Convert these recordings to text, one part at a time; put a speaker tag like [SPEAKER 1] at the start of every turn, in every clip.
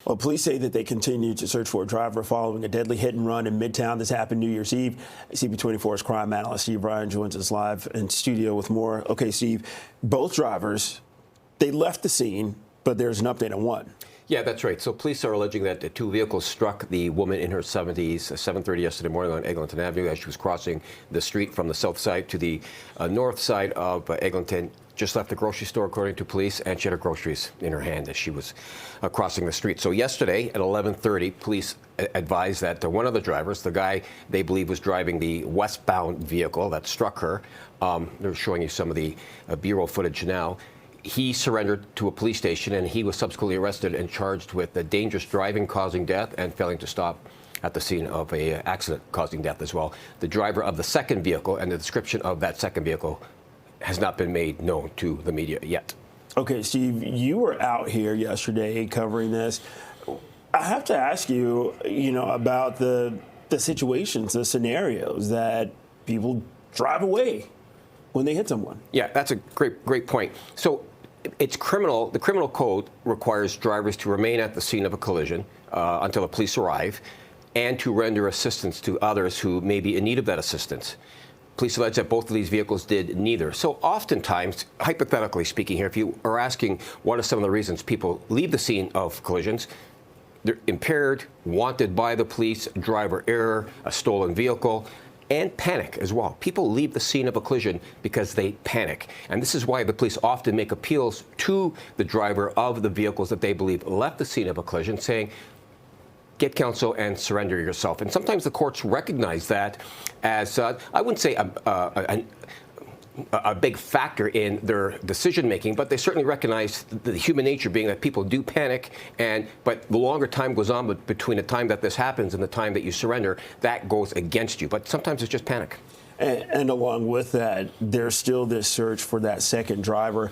[SPEAKER 1] Well, police say that they continue to search for a driver following a deadly hit and run in Midtown. This happened New Year's Eve. CP24's crime analyst Steve Ryan joins us live in studio with more. Okay, Steve, both drivers, they left the scene, but there's an update on one.
[SPEAKER 2] Yeah, that's right. So police are alleging that the two vehicles struck the woman in her 70s at 7:30 yesterday morning on Eglinton Avenue as she was crossing the street from the south side to the north side of Eglinton. Just left the grocery store, according to police, and she had her groceries in her hand as she was crossing the street. So yesterday at 11:30, police advised that one of the drivers, the guy they believe was driving the westbound vehicle that struck her, they're showing you some of the B-roll footage now, he surrendered to a police station, and he was subsequently arrested and charged with dangerous driving causing death and failing to stop at the scene of an accident causing death as well. The driver of the second vehicle and the description of that second vehicle has not been made known to the media yet.
[SPEAKER 1] Okay, Steve, you were out here yesterday covering this. I have to ask you, about the situations, the scenarios that people drive away when they hit someone.
[SPEAKER 2] Yeah, that's a great point. So it's criminal. The criminal code requires drivers to remain at the scene of a collision until the police arrive and to render assistance to others who may be in need of that assistance. Police allege that both of these vehicles did neither. So oftentimes, hypothetically speaking here, if you are asking what are some of the reasons people leave the scene of collisions, they're impaired, wanted by the police, driver error, a stolen vehicle, and panic as well. People leave the scene of a collision because they panic. And this is why the police often make appeals to the driver of the vehicles that they believe left the scene of a collision, saying, get counsel and surrender yourself. And sometimes the courts recognize that as, I wouldn't say a big factor in their decision making, but they certainly recognize the human nature being that people do panic, but the longer time goes on between the time that this happens and the time that you surrender, that goes against you. But sometimes it's just panic.
[SPEAKER 1] And along with that, there's still this search for that second driver.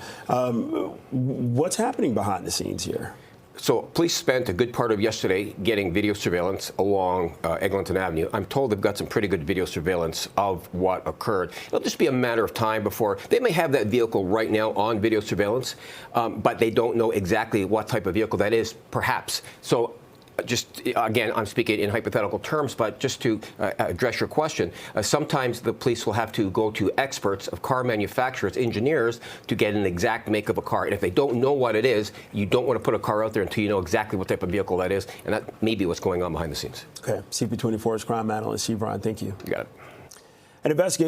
[SPEAKER 1] What's happening behind the scenes here?
[SPEAKER 2] So police spent a good part of yesterday getting video surveillance along Eglinton Avenue. I'm told they've got some pretty good video surveillance of what occurred. It'll just be a matter of time before they may have that vehicle right now on video surveillance, but they don't know exactly what type of vehicle that is, perhaps. So just, again, I'm speaking in hypothetical terms, but just to address your question, sometimes the police will have to go to experts of car manufacturers, engineers, to get an exact make of a car. And if they don't know what it is, you don't want to put a car out there until you know exactly what type of vehicle that is. And that may be what's going on behind the scenes.
[SPEAKER 1] Okay. CP24's crime analyst Steve Ryan, thank you.
[SPEAKER 2] You got it.
[SPEAKER 1] An investigator